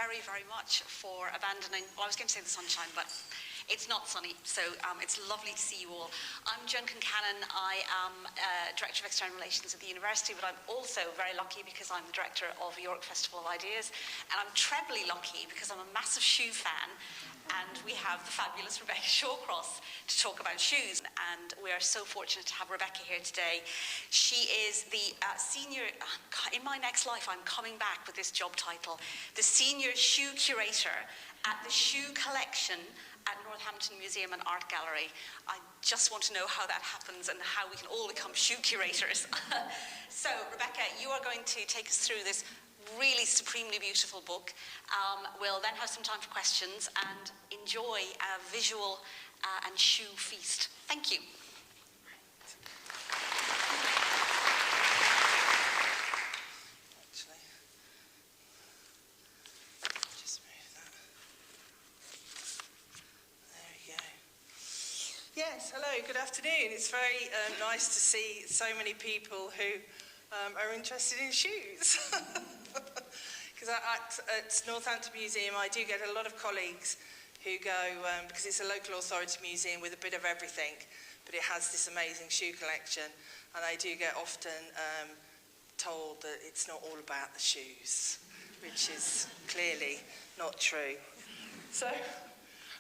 very, very much for abandoning, well, I was going to say the sunshine, but it's not sunny, so it's lovely to see you all. I'm Joan Concannon. I am Director of External Relations at the university, but I'm also very lucky because I'm the Director of York Festival of Ideas, and I'm trebly lucky because I'm a massive shoe fan, and we have the fabulous Rebecca Shawcross to talk about shoes, and we are so fortunate to have Rebecca here today. She is the senior, in my next life I'm coming back with this job title, the Senior Shoe Curator at the Shoe Collection at Northampton Museum and Art Gallery. I just want to know how that happens and how we can all become shoe curators. So, Rebecca, you are going to take us through this really supremely beautiful book. We'll then have some time for questions and enjoy a visual and shoe feast. Thank you. Yes, hello, good afternoon. It's very nice to see so many people who are interested in shoes. Because at Northampton Museum I do get a lot of colleagues who go, because it's a local authority museum with a bit of everything, but it has this amazing shoe collection, and I do get often told that it's not all about the shoes, which is clearly not true. So,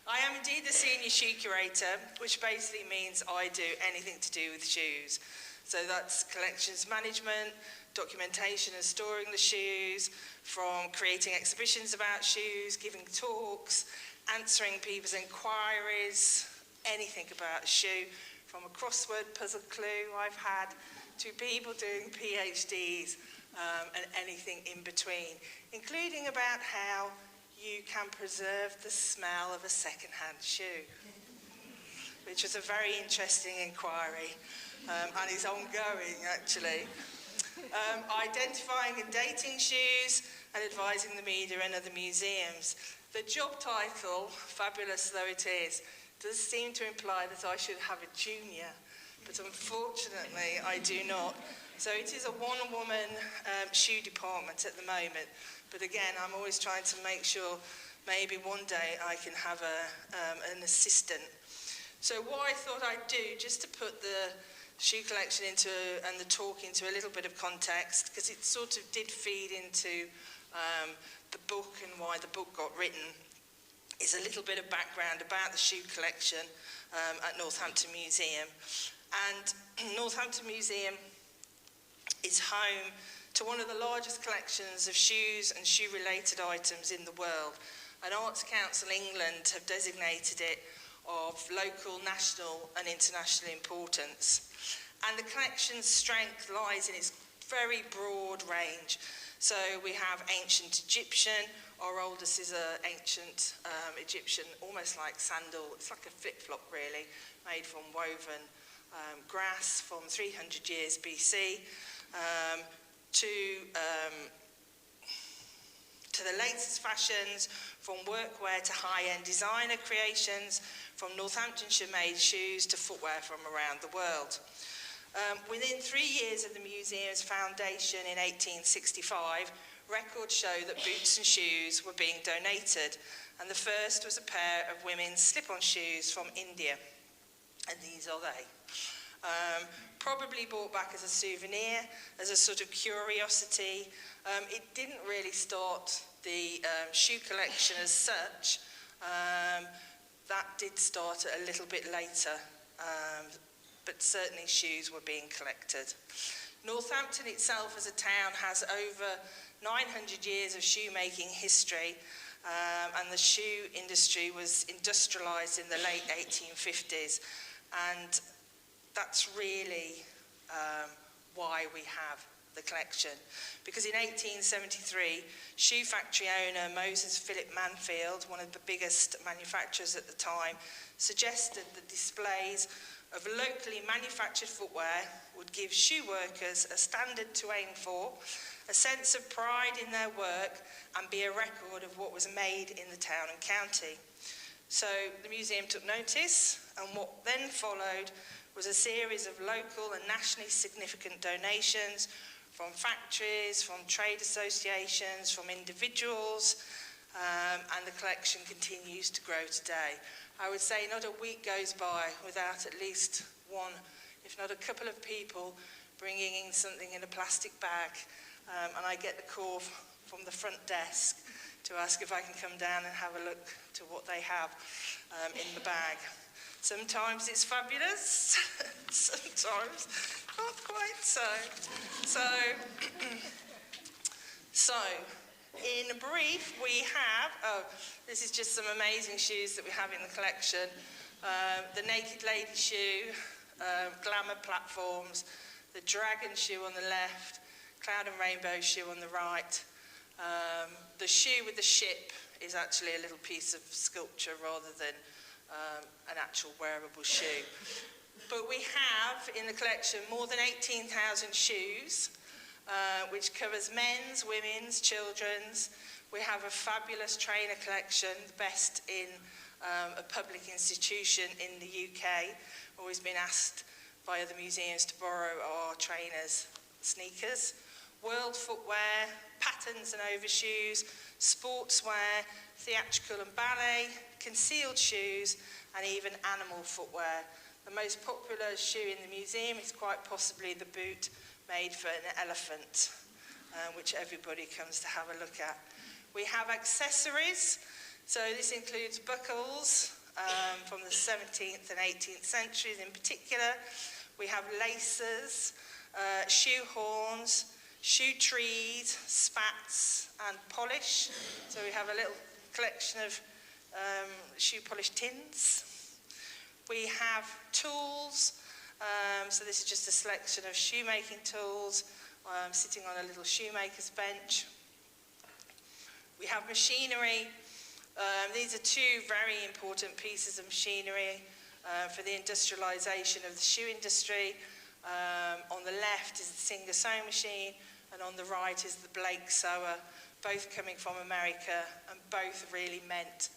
I am indeed the Senior Shoe Curator, which basically means I do anything to do with shoes. So that's collections management, documentation and storing the shoes, from creating exhibitions about shoes, giving talks, answering people's inquiries, anything about a shoe, from a crossword puzzle clue I've had to people doing PhDs and anything in between, including about how you can preserve the smell of a second-hand shoe, which was a very interesting inquiry and is ongoing, actually. Identifying and dating shoes and advising the media and other museums. The job title, fabulous though it is, does seem to imply that I should have a junior, but unfortunately I do not. So it is a one-woman shoe department at the moment. But again, I'm always trying to make sure maybe one day I can have an assistant. So what I thought I'd do, just to put the shoe collection and the talk into a little bit of context, because it sort of did feed into the book and why the book got written, is a little bit of background about the shoe collection at Northampton Museum. And Northampton Museum is home to one of the largest collections of shoes and shoe-related items in the world. And Arts Council England have designated it of local, national and international importance. And the collection's strength lies in its very broad range. So we have ancient Egyptian, our oldest is an ancient Egyptian, almost like sandal, it's like a flip-flop really, made from woven grass from 300 years BC. To the latest fashions, from workwear to high-end designer creations, from Northamptonshire-made shoes to footwear from around the world. Within 3 years of the museum's foundation in 1865, records show that boots and shoes were being donated, and the first was a pair of women's slip-on shoes from India, and these are they. Probably bought back as a souvenir, as a sort of curiosity. It didn't really start the shoe collection as such. That did start a little bit later, but certainly shoes were being collected. Northampton itself as a town has over 900 years of shoemaking history, and the shoe industry was industrialised in the late 1850s. And that's really why we have the collection. Because in 1873, shoe factory owner Moses Philip Manfield, one of the biggest manufacturers at the time, suggested that displays of locally manufactured footwear would give shoe workers a standard to aim for, a sense of pride in their work, and be a record of what was made in the town and county. So the museum took notice, and what then followed was a series of local and nationally significant donations from factories, from trade associations, from individuals, and the collection continues to grow today. I would say not a week goes by without at least one, if not a couple of people bringing in something in a plastic bag, and I get the call from the front desk to ask if I can come down and have a look to what they have in the bag. Sometimes it's fabulous, sometimes not quite so. So, in brief, we have, this is just some amazing shoes that we have in the collection. The Naked Lady shoe, Glamour platforms, the Dragon shoe on the left, Cloud and Rainbow shoe on the right. The shoe with the ship is actually a little piece of sculpture rather than an actual wearable shoe. But we have in the collection more than 18,000 shoes, which covers men's, women's, children's. We have a fabulous trainer collection, the best in a public institution in the UK. Always been asked by other museums to borrow our trainers' sneakers. World footwear, patterns and overshoes, sportswear, theatrical and ballet, concealed shoes, and even animal footwear. The most popular shoe in the museum is quite possibly the boot made for an elephant, which everybody comes to have a look at. We have accessories, so this includes buckles from the 17th and 18th centuries in particular. We have laces, shoe horns, shoe trees, spats, and polish. So we have a little collection of shoe polish tins. We have tools. So this is just a selection of shoemaking tools sitting on a little shoemaker's bench. We have machinery. These are two very important pieces of machinery for the industrialisation of the shoe industry. On the left is the Singer sewing machine, and on the right is the Blake sewer, both coming from America, and both really meant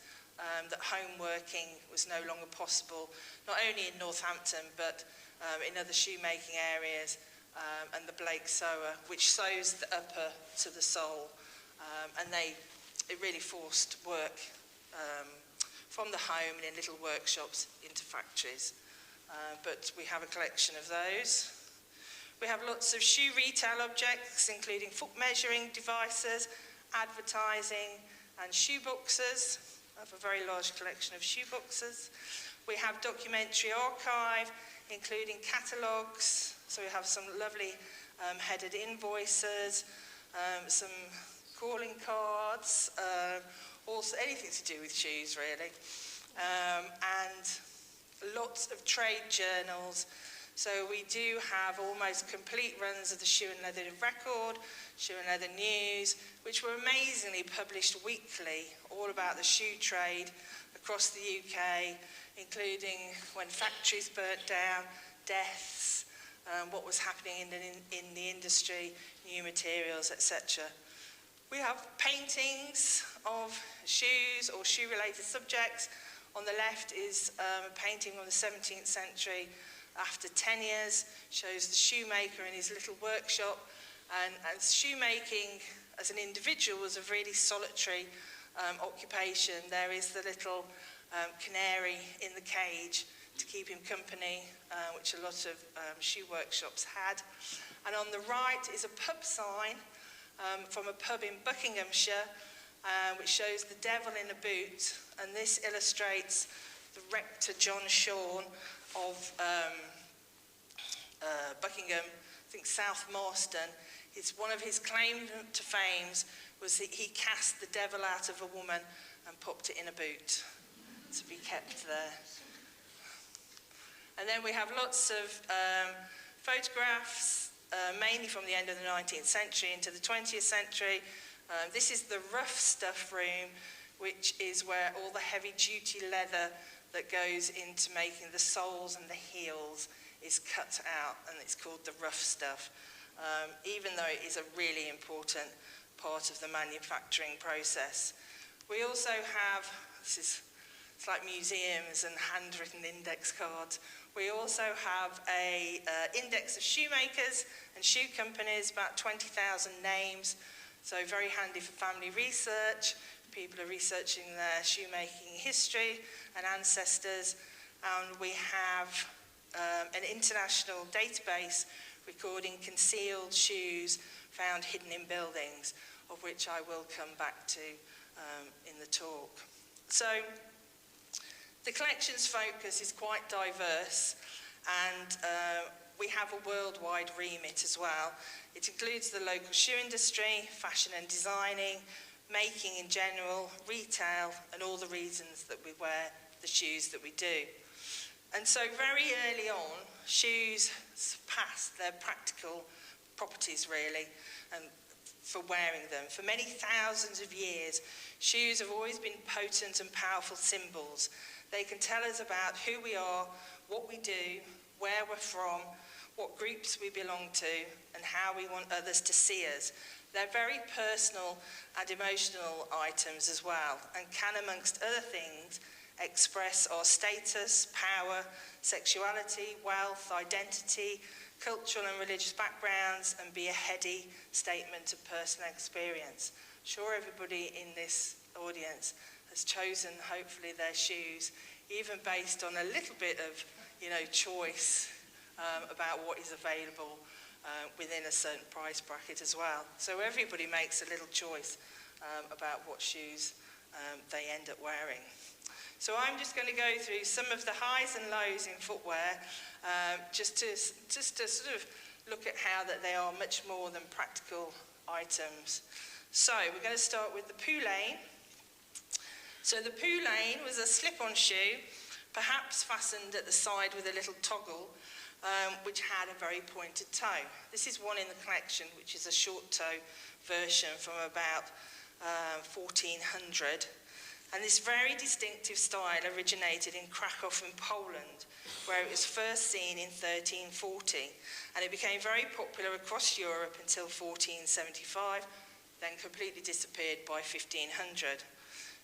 that home working was no longer possible, not only in Northampton, but in other shoemaking areas, and the Blake sewer, which sews the upper to the sole, and it really forced work from the home and in little workshops into factories. But we have a collection of those. We have lots of shoe retail objects, including foot measuring devices, advertising, and shoe boxes. I have a very large collection of shoe boxes. We have documentary archive, including catalogues. So we have some lovely headed invoices, some calling cards, also anything to do with shoes, really, and lots of trade journals. So we do have almost complete runs of the Shoe and Leather Record, Shoe and Leather News, which were amazingly published weekly, all about the shoe trade across the UK, including when factories burnt down, deaths, what was happening in the industry, new materials, etc. We have paintings of shoes or shoe-related subjects. On the left is a painting from the 17th century after 10 years, shows the shoemaker in his little workshop. And shoemaking as an individual was a really solitary occupation. There is the little canary in the cage to keep him company, which a lot of shoe workshops had. And on the right is a pub sign from a pub in Buckinghamshire, which shows the devil in a boot. And this illustrates the rector John Shawn of Buckingham, I think South Marston. One of his claim to fame was that he cast the devil out of a woman and popped it in a boot to be kept there. And then we have lots of photographs, mainly from the end of the 19th century into the 20th century. This is the rough stuff room, which is where all the heavy-duty leather that goes into making the soles and the heels is cut out, and it's called the rough stuff, even though it is a really important part of the manufacturing process. We also have, it's like museums and handwritten index cards. We also have a index of shoemakers and shoe companies, about 20,000 names. So very handy for family research. People are researching their shoemaking history and ancestors. And we have an international database recording concealed shoes found hidden in buildings, of which I will come back to in the talk. So the collection's focus is quite diverse, and we have a worldwide remit as well. It includes the local shoe industry, fashion and designing, making in general, retail, and all the reasons that we wear the shoes that we do. And so very early on, shoes surpassed their practical properties, really, and for wearing them. For many thousands of years, shoes have always been potent and powerful symbols. They can tell us about who we are, what we do, where we're from, what groups we belong to, and how we want others to see us. They're very personal and emotional items as well, and can, amongst other things, express our status, power, sexuality, wealth, identity, cultural and religious backgrounds, and be a heady statement of personal experience. Sure, everybody in this audience has chosen, hopefully, their shoes, even based on a little bit of, choice about what is available within a certain price bracket as well. So everybody makes a little choice about what shoes they end up wearing. So I'm just going to go through some of the highs and lows in footwear, just to sort of look at how that they are much more than practical items. So we're going to start with the Poulain. So the Poulain was a slip-on shoe, perhaps fastened at the side with a little toggle, which had a very pointed toe. This is one in the collection, which is a short toe version from about 1400. And this very distinctive style originated in Krakow in Poland, where it was first seen in 1340. And it became very popular across Europe until 1475, then completely disappeared by 1500.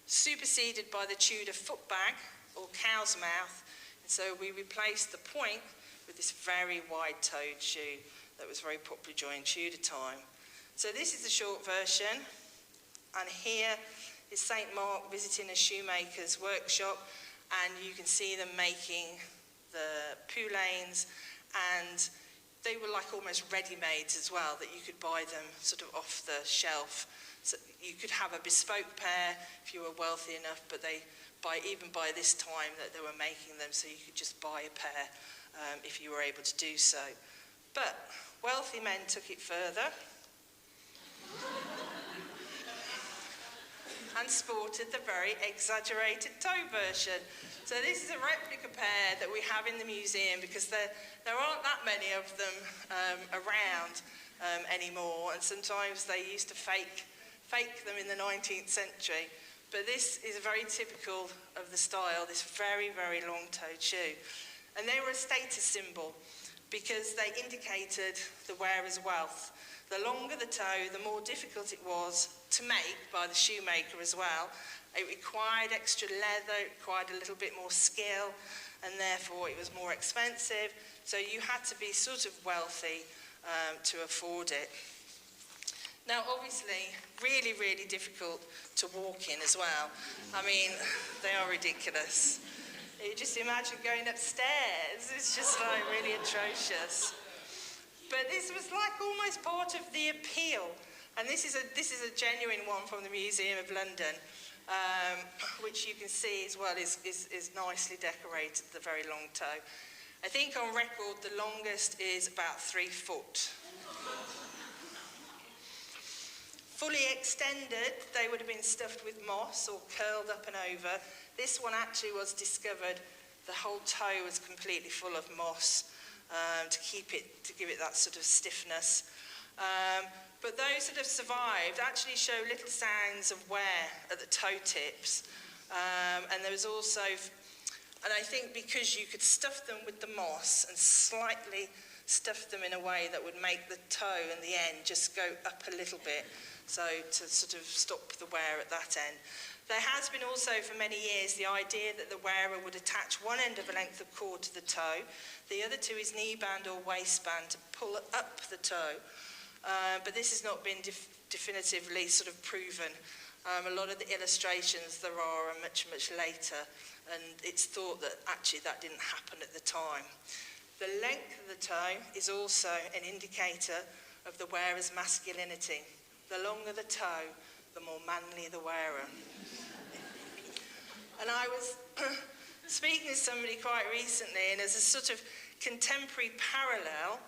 Superseded by the Tudor foot bag, or cow's mouth, and so we replaced the point with this very wide-toed shoe that was very popular during Tudor time. So this is the short version, and here is St. Mark visiting a shoemaker's workshop, and you can see them making the Poulains, and they were like almost ready-mades as well, that you could buy them sort of off the shelf. So you could have a bespoke pair if you were wealthy enough, but even by this time that they were making them, so you could just buy a pair if you were able to do so. But wealthy men took it further and sported the very exaggerated toe version. So this is a replica pair that we have in the museum, because there aren't that many of them around anymore, and sometimes they used to fake them in the 19th century. But this is very typical of the style, this very, very long-toed shoe. And they were a status symbol because they indicated the wearer's wealth. The longer the toe, the more difficult it was to make by the shoemaker as well. It required extra leather, it required a little bit more skill, and therefore it was more expensive. So you had to be sort of wealthy to afford it. Now, obviously, really, really difficult to walk in as well. I mean, they are ridiculous. You just imagine going upstairs. It's just like really atrocious. But this was like almost part of the appeal. And this is a genuine one from the Museum of London, which you can see as well is nicely decorated, the very long toe. I think on record the longest is about 3 foot. Fully extended, they would have been stuffed with moss or curled up and over. This one actually was discovered, the whole toe was completely full of moss to give it that sort of stiffness. But those that have survived actually show little signs of wear at the toe tips. And there was also, and I think because you could stuff them with the moss and slightly stuff them in a way that would make the toe and the end just go up a little bit, so to sort of stop the wear at that end. There has been also for many years the idea that the wearer would attach one end of a length of cord to the toe, the other to his knee band or waistband to pull up the toe. But this has not been definitively sort of proven. A lot of the illustrations there are much, much later, and it's thought that actually that didn't happen at the time. The length of the toe is also an indicator of the wearer's masculinity. The longer the toe, the more manly the wearer. And I was speaking to somebody quite recently, and as a sort of contemporary parallel,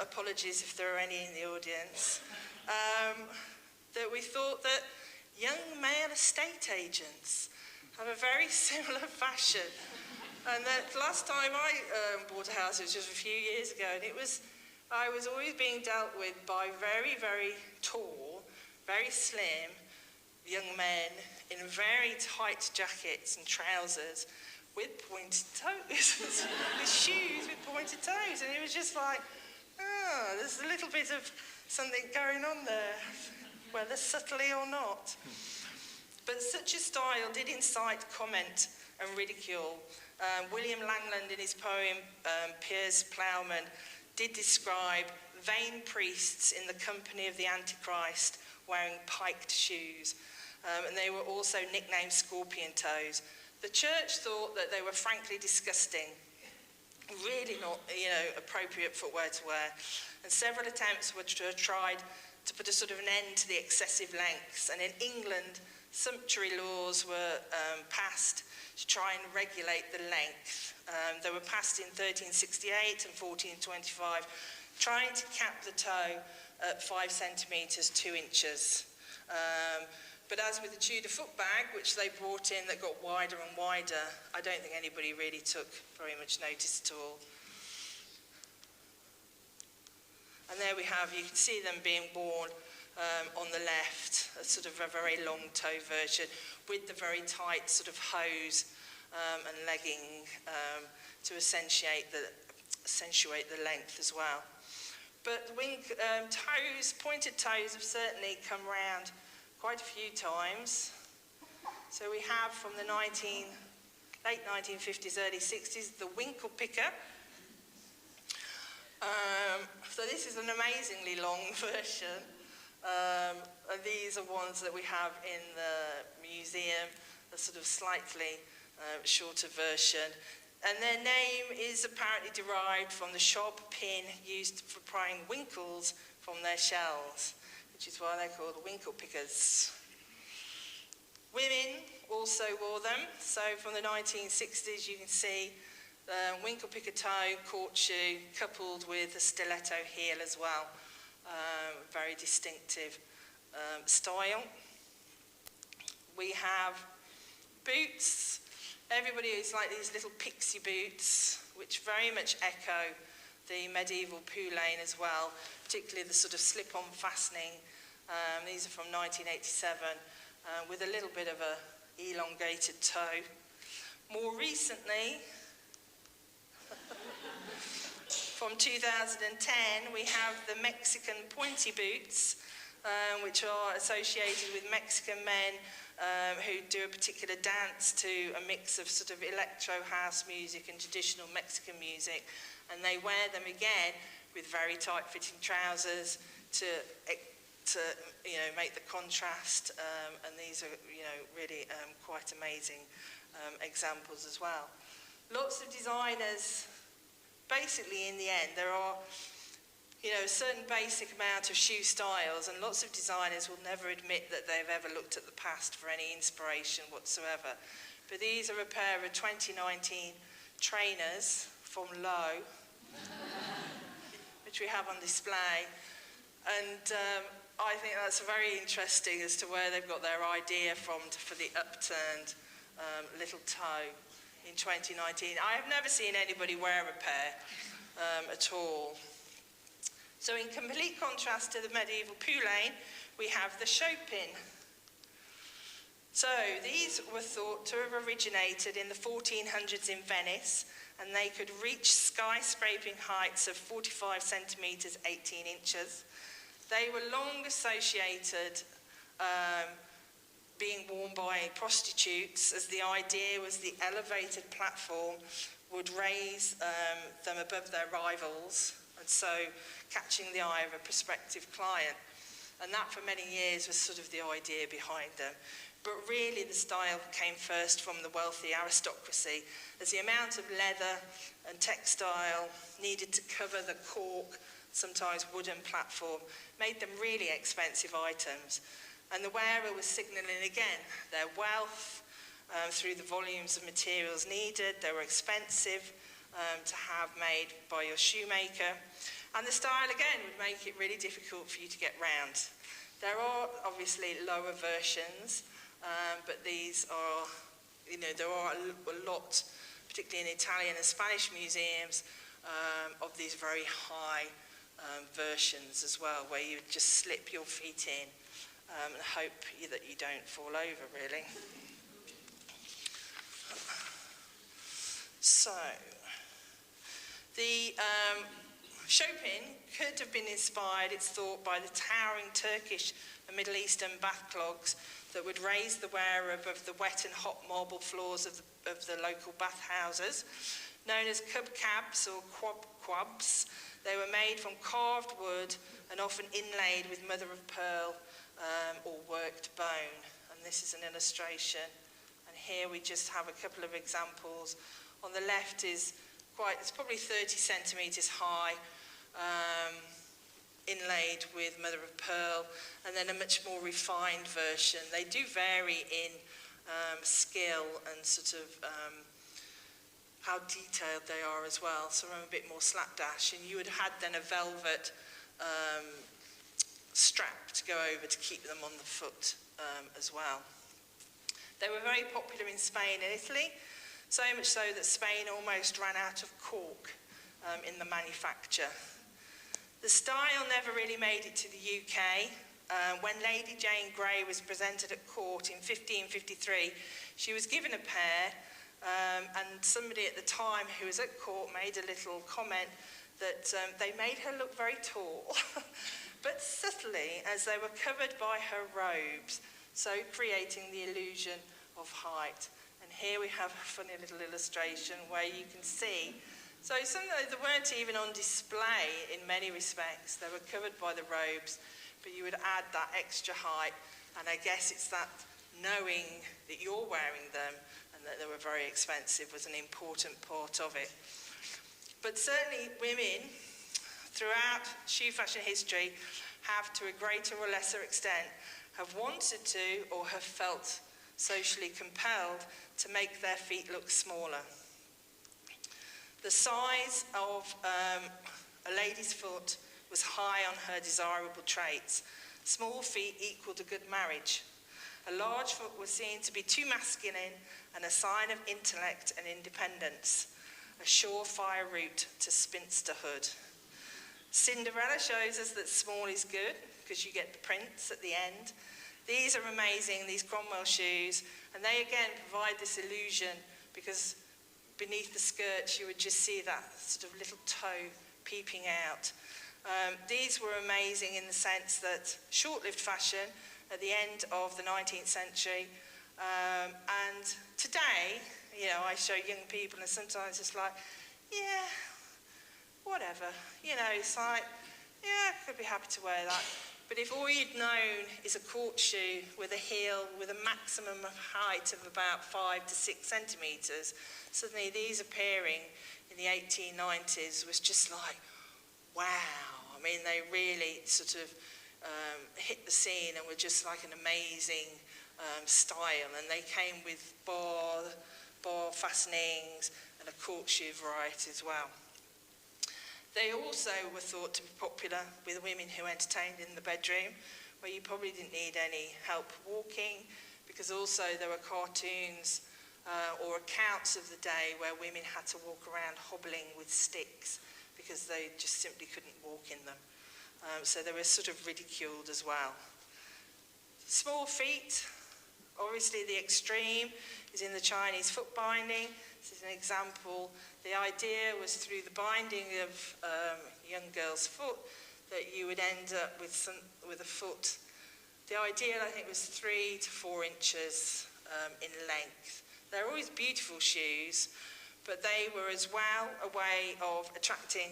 apologies if there are any in the audience, that we thought that young male estate agents have a very similar fashion. And that last time I bought a house, it was just a few years ago, and I was always being dealt with by very, very tall, very slim young men in very tight jackets and trousers with pointed toes, with shoes with pointed toes. And it was just like, there's a little bit of something going on there, whether subtly or not. But such a style did incite comment and ridicule. William Langland, in his poem Piers Plowman, did describe vain priests in the company of the Antichrist wearing piked shoes, and they were also nicknamed scorpion toes. The church thought that they were frankly disgusting, really not, appropriate footwear to wear, and several attempts were tried to put a sort of an end to the excessive lengths. And in England, sumptuary laws were passed to try and regulate the length. They were passed in 1368 and 1425, trying to cap the toe at 5 centimetres, 2 inches. But as with the Tudor foot bag, which they brought in that got wider and wider, I don't think anybody really took very much notice at all. And there we have, you can see them being worn on the left, a sort of a very long toe version with the very tight sort of hose and legging to accentuate the length as well. But the toes, pointed toes, have certainly come round quite a few times. So we have from the late 1950s, early 60s, the winkle picker. So this is an amazingly long version. And these are ones that we have in the museum, a sort of slightly shorter version. And their name is apparently derived from the sharp pin used for prying winkles from their shells, which is why they're called winkle pickers. Women also wore them. So from the 1960s, you can see winkle picker toe, court shoe, coupled with a stiletto heel as well. Very distinctive style. We have boots. Everybody is like these little pixie boots, which very much echo the medieval poulain as well, particularly the sort of slip-on fastening. These are from 1987, with a little bit of a elongated toe. More recently, from 2010, we have the Mexican pointy boots, which are associated with Mexican men who do a particular dance to a mix of sort of electro house music and traditional Mexican music. And they wear them again with very tight-fitting trousers to make the contrast. And these are, really quite amazing examples as well. Lots of designers. Basically, in the end, there are, a certain basic amount of shoe styles, and lots of designers will never admit that they've ever looked at the past for any inspiration whatsoever. But these are a pair of 2019 trainers from Lowe, which we have on display. And I think that's very interesting as to where they've got their idea from for the upturned little toe. In 2019. I have never seen anybody wear a pair at all. So in complete contrast to the medieval poulain, we have the chopin. So these were thought to have originated in the 1400s in Venice, and they could reach skyscraping heights of 45 centimetres, 18 inches. They were long associated being worn by prostitutes, as the idea was the elevated platform would raise them above their rivals, and so catching the eye of a prospective client. And that for many years was sort of the idea behind them. But really the style came first from the wealthy aristocracy, as the amount of leather and textile needed to cover the cork, sometimes wooden platform, made them really expensive items. And the wearer was signalling again their wealth through the volumes of materials needed. They were expensive to have made by your shoemaker. And the style again would make it really difficult for you to get round. There are obviously lower versions, but these are, there are a lot, particularly in Italian and Spanish museums, of these very high versions as well, where you just slip your feet in and hope that you don't fall over, really. So, the chopin could have been inspired, it's thought, by the towering Turkish and Middle Eastern bath-clogs that would raise the wearer above the wet and hot marble floors of the local bathhouses. Known as kubkabs or quabs, they were made from carved wood and often inlaid with mother-of-pearl or worked bone. And this is an illustration. And here we just have a couple of examples. On the left is it's probably 30 centimetres high, inlaid with mother-of-pearl, and then a much more refined version. They do vary in skill and sort of how detailed they are as well. Some are a bit more slapdash, and you would have had then a velvet strap to go over to keep them on the foot as well. They were very popular in Spain and Italy, so much so that Spain almost ran out of cork in the manufacture. The style never really made it to the UK. When Lady Jane Grey was presented at court in 1553, she was given a pair, and somebody at the time who was at court made a little comment that they made her look very tall, but subtly, as they were covered by her robes, so creating the illusion of height. And here we have a funny little illustration where you can see, so some of they weren't even on display in many respects. They were covered by the robes, but you would add that extra height, and I guess it's that knowing that you're wearing them and that they were very expensive was an important part of it. But certainly women throughout shoe fashion history have, to a greater or lesser extent, have wanted to or have felt socially compelled to make their feet look smaller. The size of a lady's foot was high on her desirable traits. Small feet equaled a good marriage. A large foot was seen to be too masculine and a sign of intellect and independence, a surefire route to spinsterhood. Cinderella shows us that small is good because you get the prints at the end. These are amazing, these Cromwell shoes, and they again provide this illusion because beneath the skirts you would just see that sort of little toe peeping out. These were amazing in the sense that short-lived fashion at the end of the 19th century, and today, I show young people and sometimes it's like, yeah, whatever, it's like, yeah, I could be happy to wear that. But if all you'd known is a court shoe with a heel with a maximum of height of about 5 to 6 centimetres, suddenly these appearing in the 1890s was just like, wow. I mean, they really sort of hit the scene and were just like an amazing style. And they came with bar fastenings and a court shoe variety as well. They also were thought to be popular with women who entertained in the bedroom, where you probably didn't need any help walking, because also there were cartoons or accounts of the day where women had to walk around hobbling with sticks because they just simply couldn't walk in them. So they were sort of ridiculed as well. Small feet, obviously the extreme is in the Chinese foot binding. This is an example. The idea was through the binding of a young girl's foot that you would end up with a foot. The ideal, I think, was 3 to 4 inches in length. They're always beautiful shoes, but they were as well a way of attracting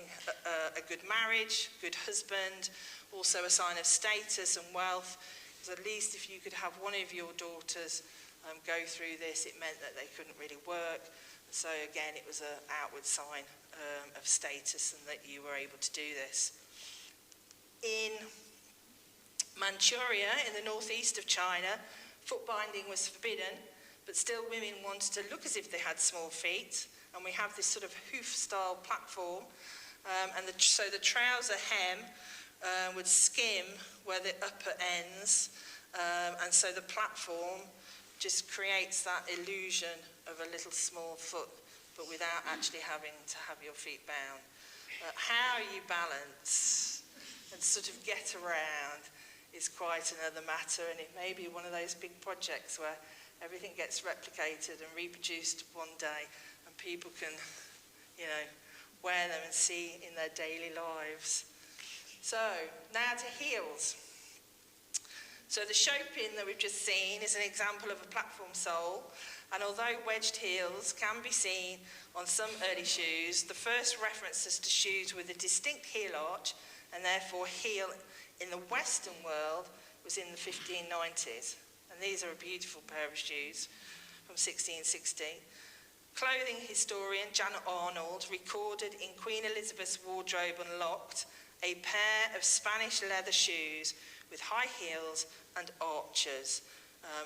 a good marriage, good husband, also a sign of status and wealth, because at least if you could have one of your daughters go through this, it meant that they couldn't really work. So again, it was an outward sign of status and that you were able to do this. In Manchuria, in the northeast of China, foot binding was forbidden, but still women wanted to look as if they had small feet, and we have this sort of hoof-style platform, so the trouser hem would skim where the upper ends, and so the platform just creates that illusion of a little small foot, but without actually having to have your feet bound. How you balance and sort of get around is quite another matter, and it may be one of those big projects where everything gets replicated and reproduced one day, and people can, you know, wear them and see in their daily lives. So, now to heels. So the chopin that we've just seen is an example of a platform sole, and although wedged heels can be seen on some early shoes, the first references to shoes with a distinct heel arch, and therefore heel, in the Western world was in the 1590s. And these are a beautiful pair of shoes from 1660. Clothing historian Janet Arnold recorded in Queen Elizabeth's Wardrobe Unlocked a pair of Spanish leather shoes with high heels and arches,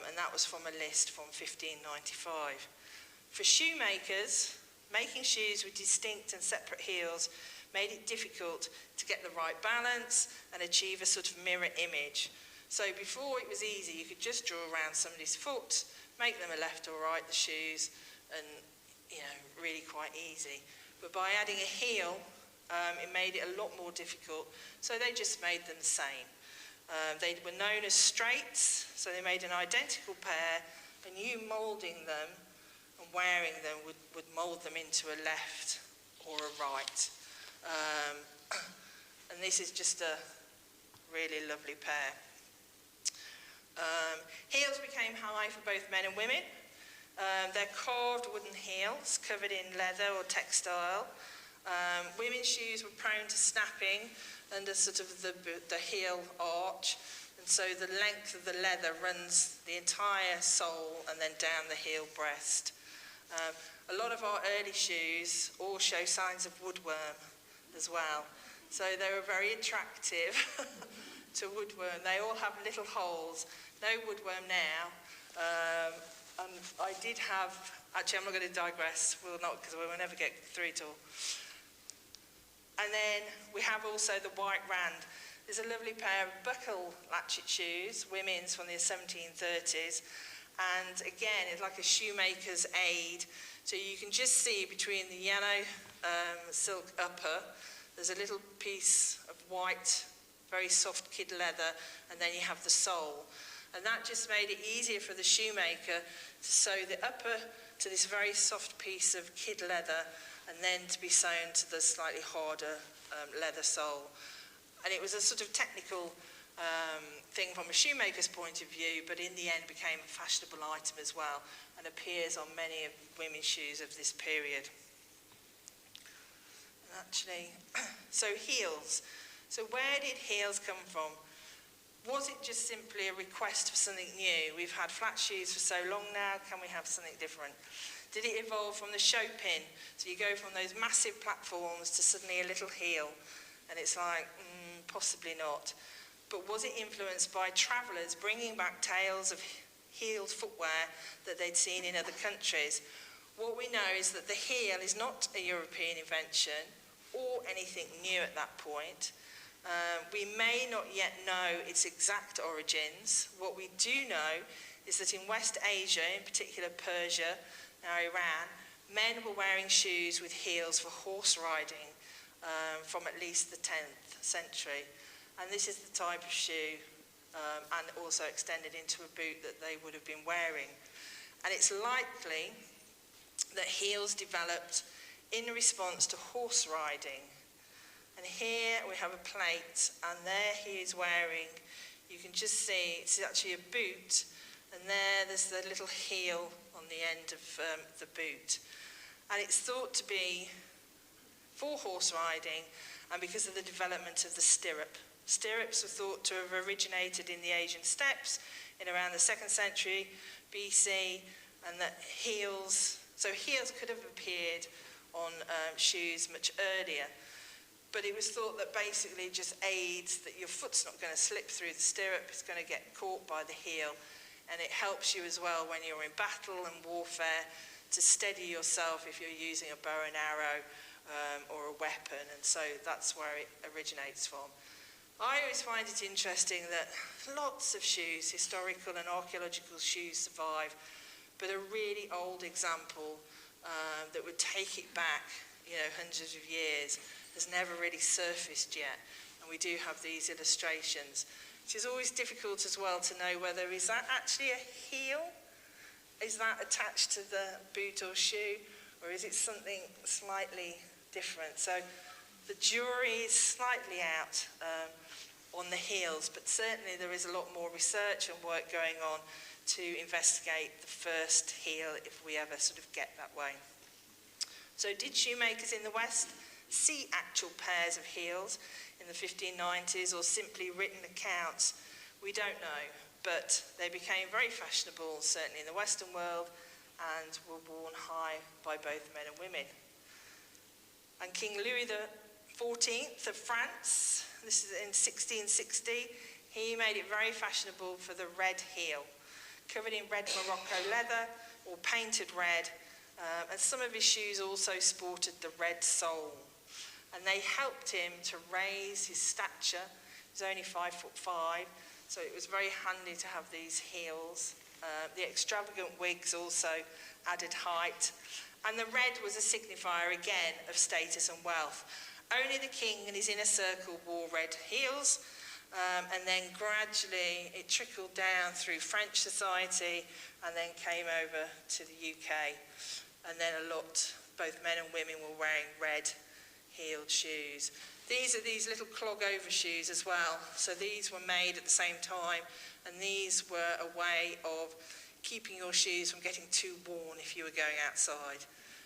and that was from a list from 1595. For shoemakers, making shoes with distinct and separate heels made it difficult to get the right balance and achieve a sort of mirror image. So before it was easy, you could just draw around somebody's foot, make them a left or right, the shoes, and, you know, really quite easy. But by adding a heel, it made it a lot more difficult, so they just made them the same. They were known as straights, so they made an identical pair, and you moulding them and wearing them would mould them into a left or a right. And this is just a really lovely pair. Heels became high for both men and women. They're carved wooden heels covered in leather or textile. Women's shoes were prone to snapping under sort of the heel arch, and so the length of the leather runs the entire sole and then down the heel breast. A lot of our early shoes all show signs of woodworm as well, so they were very attractive to woodworm. They all have little holes, no woodworm now, and I did have, actually I'm not going to digress, we'll not, because we'll never get through it all. And then we have also the white rand. There's a lovely pair of buckle latchet shoes, women's from the 1730s. And again, it's like a shoemaker's aid. So you can just see between the yellow silk upper, there's a little piece of white, very soft kid leather, and then you have the sole. And that just made it easier for the shoemaker to sew the upper to this very soft piece of kid leather, and then to be sewn to the slightly harder leather sole. And it was a sort of technical thing from a shoemaker's point of view, but in the end became a fashionable item as well, and appears on many of women's shoes of this period. And actually, so heels. So where did heels come from? Was it just simply a request for something new? We've had flat shoes for so long now, can we have something different? Did it evolve from the chopin? So you go from those massive platforms to suddenly a little heel, and it's like, possibly not. But was it influenced by travellers bringing back tales of heeled footwear that they'd seen in other countries? What we know is that the heel is not a European invention or anything new at that point. We may not yet know its exact origins. What we do know is that in West Asia, in particular Persia, now Iran, men were wearing shoes with heels for horse riding from at least the 10th century. And this is the type of shoe, and also extended into a boot, that they would have been wearing. And it's likely that heels developed in response to horse riding. And here we have a plate, and there he is wearing, you can just see, it's actually a boot, and there's the little heel on the end of the boot. And it's thought to be for horse riding, and because of the development of the stirrup. Stirrups were thought to have originated in the Asian steppes in around the 2nd century BC, and that heels could have appeared on shoes much earlier. But it was thought that basically just aids that your foot's not going to slip through the stirrup, it's going to get caught by the heel, and it helps you as well when you're in battle and warfare to steady yourself if you're using a bow and arrow or a weapon, and so that's where it originates from. I always find it interesting that lots of shoes, historical and archaeological shoes, survive, but a really old example that would take it back, hundreds of years, has never really surfaced yet. And we do have these illustrations, which is always difficult as well to know whether is that actually a heel? Is that attached to the boot or shoe? Or is it something slightly different? So the jury is slightly out on the heels, but certainly there is a lot more research and work going on to investigate the first heel if we ever sort of get that way. So did shoemakers in the West see actual pairs of heels in the 1590s or simply written accounts? We don't know, but they became very fashionable, certainly in the Western world, and were worn high by both men and women. And King Louis XIV of France, this is in 1660, he made it very fashionable for the red heel, covered in red Morocco leather or painted red, and some of his shoes also sported the red sole. And they helped him to raise his stature. He was only 5'5", so it was very handy to have these heels. The extravagant wigs also added height. And the red was a signifier, again, of status and wealth. Only the king and his inner circle wore red heels, and then gradually it trickled down through French society and then came over to the UK. And then both men and women were wearing red-heeled shoes. These are these little clog-over shoes as well. So these were made at the same time, and these were a way of keeping your shoes from getting too worn if you were going outside.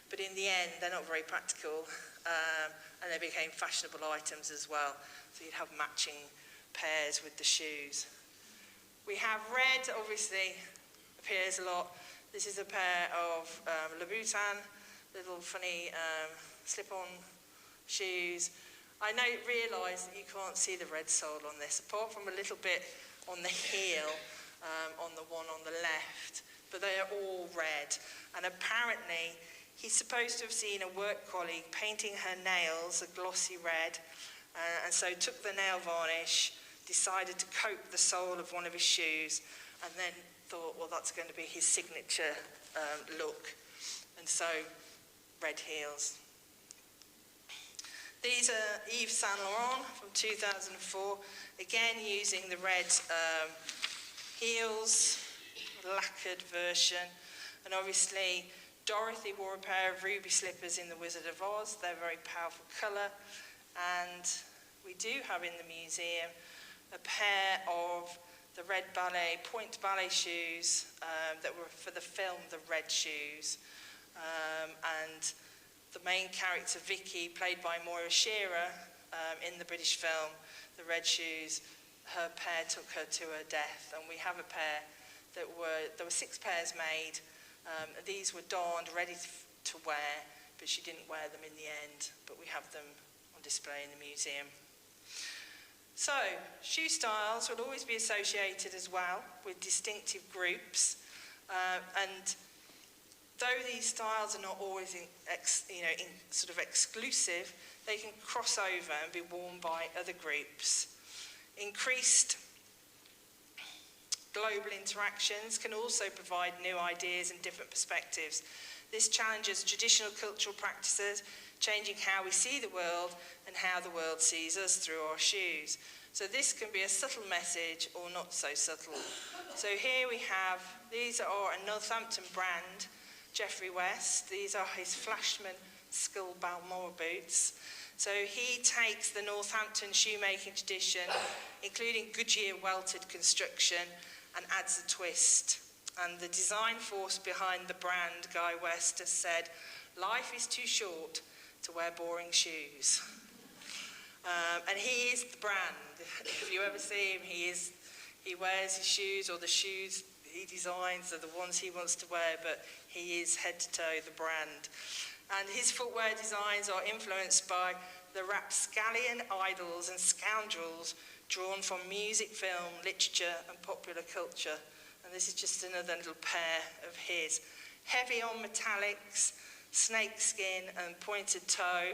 But in the end, they're not very practical, and they became fashionable items as well. So you'd have matching pairs with the shoes. We have red, obviously, appears a lot. This is a pair of Louboutin, little funny slip-on shoes. I realise that you can't see the red sole on this, apart from a little bit on the heel, on the one on the left, but they are all red. And apparently, he's supposed to have seen a work colleague painting her nails a glossy red, and so took the nail varnish, decided to coat the sole of one of his shoes, and then thought, well, that's going to be his signature look. And so, red heels. These are Yves Saint Laurent from 2004, again using the red heels, lacquered version. And obviously, Dorothy wore a pair of ruby slippers in The Wizard of Oz. They're a very powerful colour. And we do have in the museum a pair of the red point ballet shoes that were for the film The Red Shoes. And the main character, Vicky, played by Moira Shearer in the British film The Red Shoes, her pair took her to her death. And we have a pair there were 6 pairs made. These were darned, ready to wear, but she didn't wear them in the end. But we have them on display in the museum. So, shoe styles will always be associated as well with distinctive groups, and though these styles are not always sort of exclusive, they can cross over and be worn by other groups. Increased global interactions can also provide new ideas and different perspectives. This challenges traditional cultural practices, changing how we see the world and how the world sees us through our shoes. So this can be a subtle message or not so subtle. So here we have, these are a Northampton brand, Geoffrey West. These are his Flashman Skull Balmoral boots. So he takes the Northampton shoemaking tradition, including Goodyear welted construction, and adds a twist. And the design force behind the brand, Guy West, has said, "Life is too short to wear boring shoes." And he is the brand. If you ever see him, he wears his shoes, or the shoes he designs are the ones he wants to wear, but he is head to toe the brand. And his footwear designs are influenced by the rapscallion idols and scoundrels drawn from music, film, literature and popular culture. And this is just another little pair of his. Heavy on metallics, snake skin and pointed toe.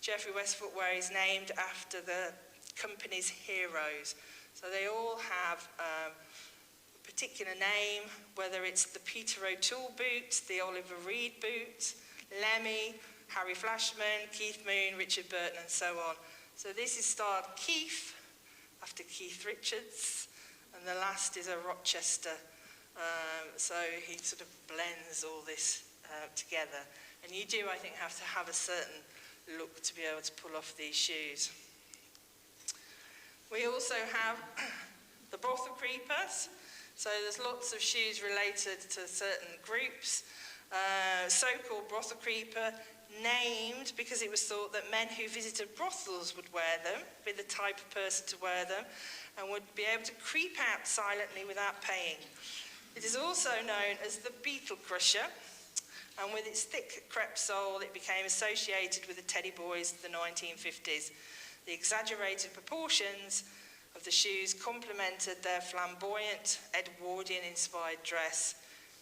Geoffrey West footwear is named after the company's heroes. So they all have a particular name, whether it's the Peter O'Toole boot, the Oliver Reed boot, Lemmy, Harry Flashman, Keith Moon, Richard Burton and so on. So this is styled Keith, after Keith Richards, and the last is a Rochester. So he sort of blends all this together. And you do, I think, have to have a certain look to be able to pull off these shoes. We also have the brothel creepers. So there's lots of shoes related to certain groups. So-called brothel creeper, named because it was thought that men who visited brothels would wear them, be the type of person to wear them, and would be able to creep out silently without paying. It is also known as the beetle crusher, and with its thick crepe sole, it became associated with the teddy boys of the 1950s. The exaggerated proportions of the shoes complemented their flamboyant Edwardian-inspired dress,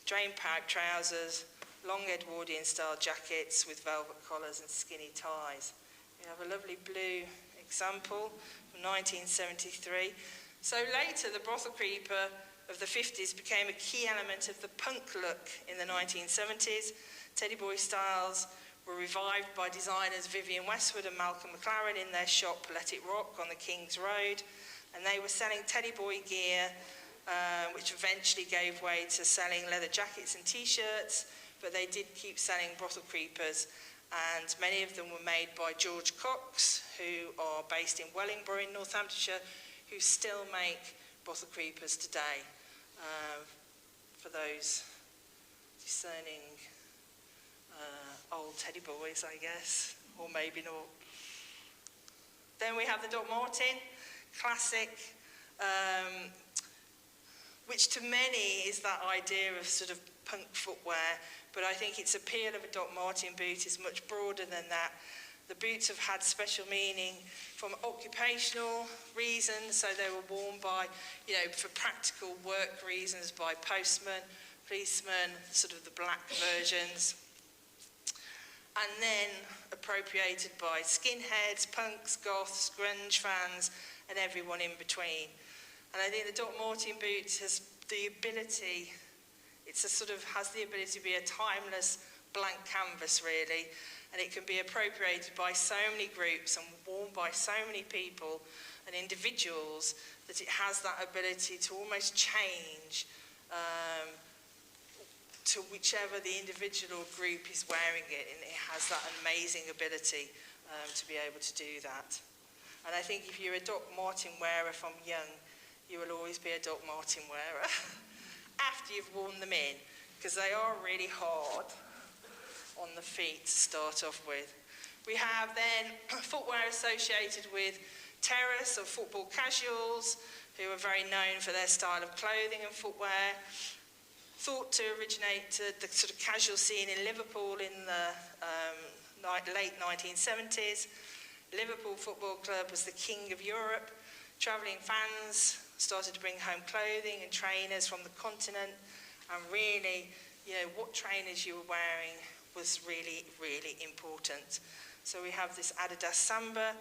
drain-pipe trousers, long Edwardian-style jackets with velvet collars and skinny ties. We have a lovely blue example from 1973. So later, the brothel creeper of the 50s became a key element of the punk look in the 1970s. Teddy boy styles were revived by designers Vivienne Westwood and Malcolm McLaren in their shop Let It Rock on the King's Road, and they were selling teddy boy gear, which eventually gave way to selling leather jackets and t-shirts, but they did keep selling brothel creepers, and many of them were made by George Cox, who are based in Wellingborough in Northamptonshire, who still make brothel creepers today, for those discerning old teddy boys, I guess, or maybe not. Then we have the Doc Martin, classic, which to many is that idea of sort of punk footwear, but I think its appeal of a Doc Martin boot is much broader than that. The boots have had special meaning from occupational reasons, so they were worn by, for practical work reasons by postmen, policemen, sort of the black versions, and then appropriated by skinheads, punks, goths, grunge fans, and everyone in between. And I think the Doc Martin boot has the ability, has the ability to be a timeless blank canvas, really, and it can be appropriated by so many groups and worn by so many people and individuals that it has that ability to almost change to whichever the individual group is wearing it, and it has that amazing ability to be able to do that. And I think if you're a Doc Martin wearer from young, you will always be a Doc Martin wearer after you've worn them in, because they are really hard on the feet to start off with. We have then footwear associated with terrace or football casuals, who are very known for their style of clothing and footwear. Thought to originate the sort of casual scene in Liverpool in the late 1970s. Liverpool Football Club was the king of Europe. Travelling fans started to bring home clothing and trainers from the continent, and really, what trainers you were wearing was really, really important. So we have this Adidas Samba,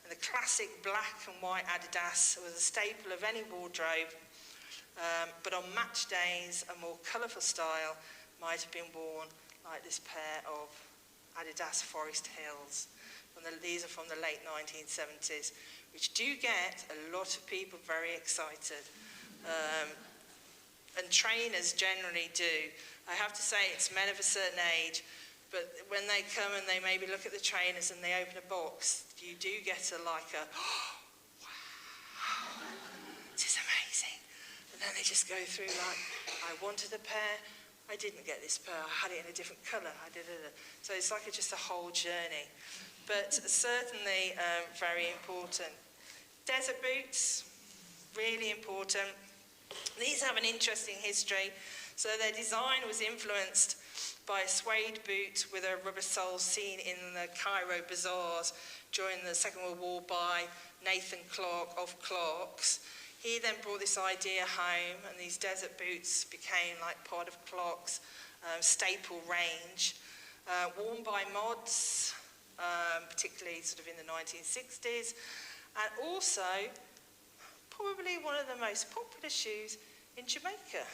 and the classic black and white Adidas was a staple of any wardrobe, but on match days, a more colourful style might have been worn, like this pair of Adidas Forest Hills. These are from the late 1970s, which do get a lot of people very excited. And trainers generally do. I have to say it's men of a certain age, but when they come and they maybe look at the trainers and they open a box, you do get oh, wow, this is amazing. And then they just go through like, I wanted a pair, I didn't get this pair, I had it in a different colour, So it's like just a whole journey. but certainly very important. Desert boots, really important. These have an interesting history. So their design was influenced by a suede boot with a rubber sole seen in the Cairo bazaars during the Second World War by Nathan Clark of Clark's. He then brought this idea home, and these desert boots became like part of Clark's staple range. Worn by mods, particularly sort of in the 1960s, and also probably one of the most popular shoes in Jamaica,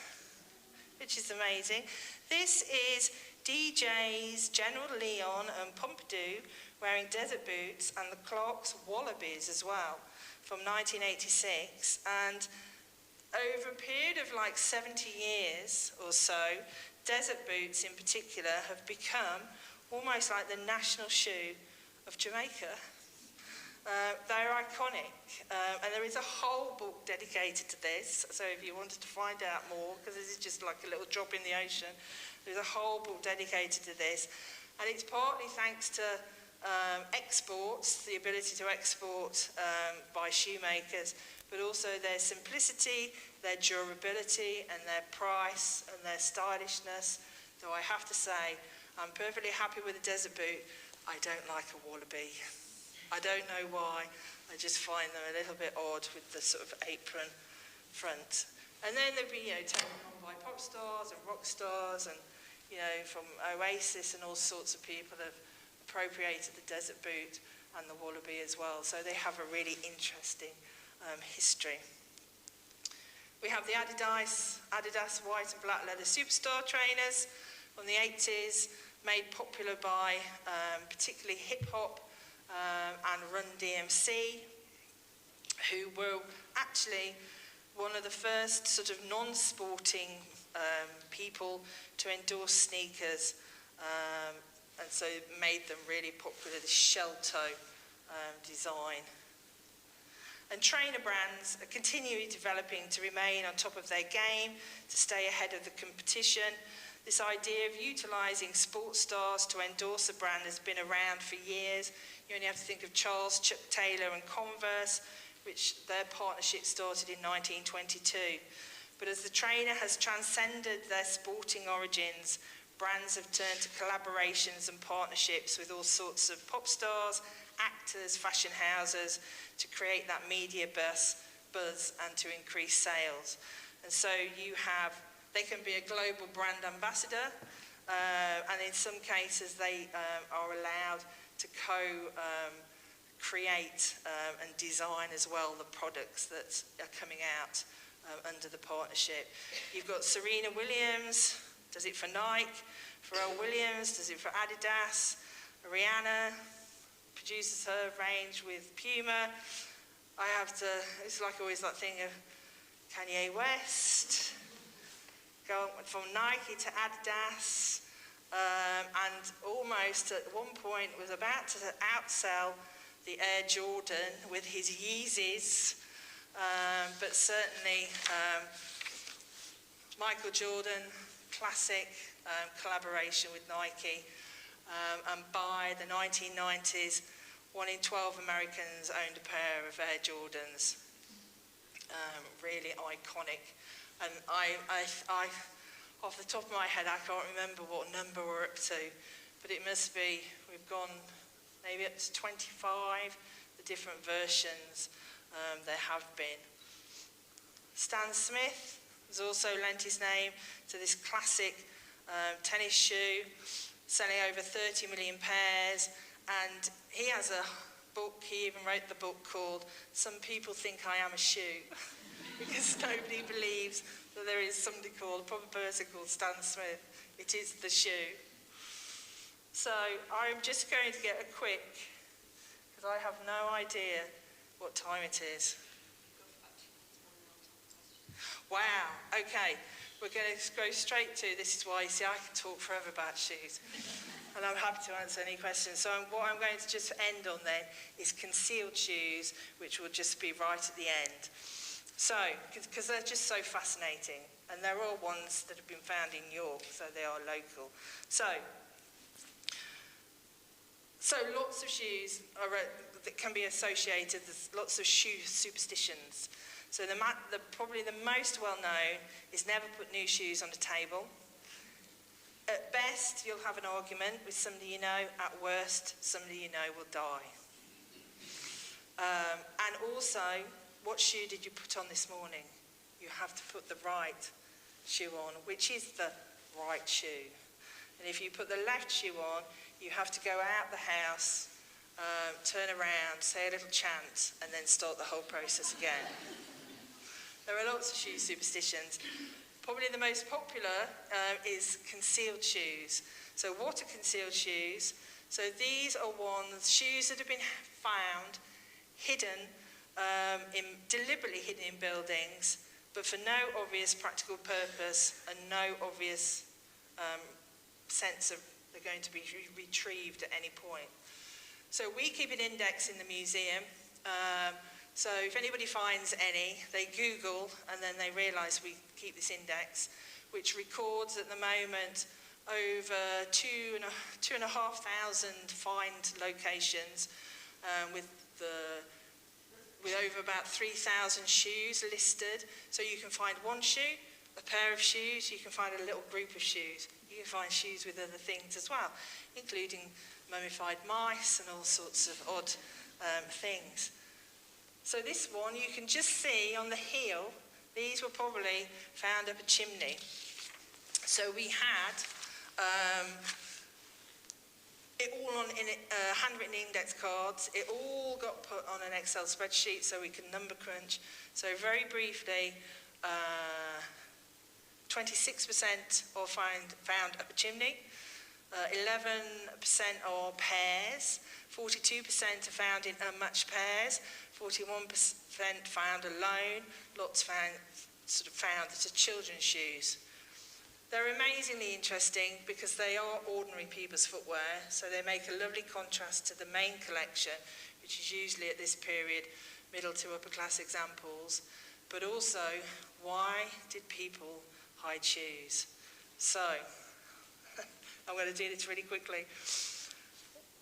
which is amazing. This is DJs General Leon and Pompidou wearing desert boots, and the Clark's Wallabies as well, from 1986. And over a period of like 70 years or so, desert boots in particular have become almost like the national shoe of Jamaica. They're iconic, and there is a whole book dedicated to this, so if you wanted to find out more, because this is just like a little drop in the ocean, there's a whole book dedicated to this, and it's partly thanks to exports, the ability to export by shoemakers, but also their simplicity, their durability, and their price, and their stylishness. So I have to say, I'm perfectly happy with a desert boot. I don't like a wallaby. I don't know why. I just find them a little bit odd with the sort of apron front. And then there'd be, taken on by pop stars and rock stars, and, from Oasis, and all sorts of people have appropriated the desert boot and the wallaby as well. So they have a really interesting history. We have the Adidas white and black leather Superstar trainers from the 80s, made popular by particularly hip-hop and Run DMC, who were actually one of the first sort of non-sporting people to endorse sneakers, and so made them really popular, the shell toe design. And trainer brands are continually developing to remain on top of their game, to stay ahead of the competition. This idea of utilising sports stars to endorse a brand has been around for years. You only have to think of Charles, Chuck Taylor and Converse, which their partnership started in 1922. But as the trainer has transcended their sporting origins, brands have turned to collaborations and partnerships with all sorts of pop stars, actors, fashion houses, to create that media buzz and to increase sales. And so they can be a global brand ambassador, and in some cases they are allowed to create and design as well the products that are coming out under the partnership. You've got Serena Williams, does it for Nike, Pharrell Williams does it for Adidas, Rihanna produces her range with Puma. It's like always that thing of Kanye West, go from Nike to Adidas, and almost at one point was about to outsell the Air Jordan with his Yeezys, but certainly Michael Jordan, classic collaboration with Nike, and by the 1990s, 1 in 12 Americans owned a pair of Air Jordans. Really iconic. And I, off the top of my head, I can't remember what number we're up to, but it must be, we've gone maybe up to 25, the different versions there have been. Stan Smith has also lent his name to this classic tennis shoe, selling over 30 million pairs, and he has a book, he even wrote the book called Some People Think I Am a Shoe, because nobody believes that there is somebody called, a proper person called Stan Smith. It is the shoe. So I'm just going to get a quick, because I have no idea what time it is. Wow, okay. We're going to go straight to, this is why, you see, I can talk forever about shoes. And I'm happy to answer any questions. So what I'm going to just end on then is concealed shoes, which will just be right at the end. So, because they're just so fascinating. And they're all ones that have been found in York, so they are local. So, So lots of shoes that can be associated with lots of shoe superstitions. So probably the most well-known is never put new shoes on the table. At best, you'll have an argument with somebody you know. At worst, somebody you know will die. And also, what shoe did you put on this morning? You have to put the right shoe on, which is the right shoe. And if you put the left shoe on, you have to go out the house, turn around, say a little chant, and then start the whole process again. There are lots of shoe superstitions. Probably the most popular is concealed shoes. So what are concealed shoes? So these are shoes that have been found, hidden, deliberately hidden in buildings, but for no obvious practical purpose and no obvious sense of they're going to be retrieved at any point. So we keep an index in the museum. So if anybody finds any, they Google and then they realise we keep this index, which records at the moment over 2,500 find locations with over about 3,000 shoes listed. So you can find one shoe, a pair of shoes, you can find a little group of shoes. You can find shoes with other things as well, including mummified mice and all sorts of odd things. So this one, you can just see on the heel, these were probably found up a chimney. So we had it all handwritten index cards. It all got put on an Excel spreadsheet so we can number crunch. So very briefly, 26% are found up a chimney, 11% are pairs, 42% are found in unmatched pairs, 41% found alone, lots found that are children's shoes. They're amazingly interesting because they are ordinary people's footwear, so they make a lovely contrast to the main collection, which is usually at this period middle to upper class examples. But also, why did people hide shoes? So, I'm going to do this really quickly.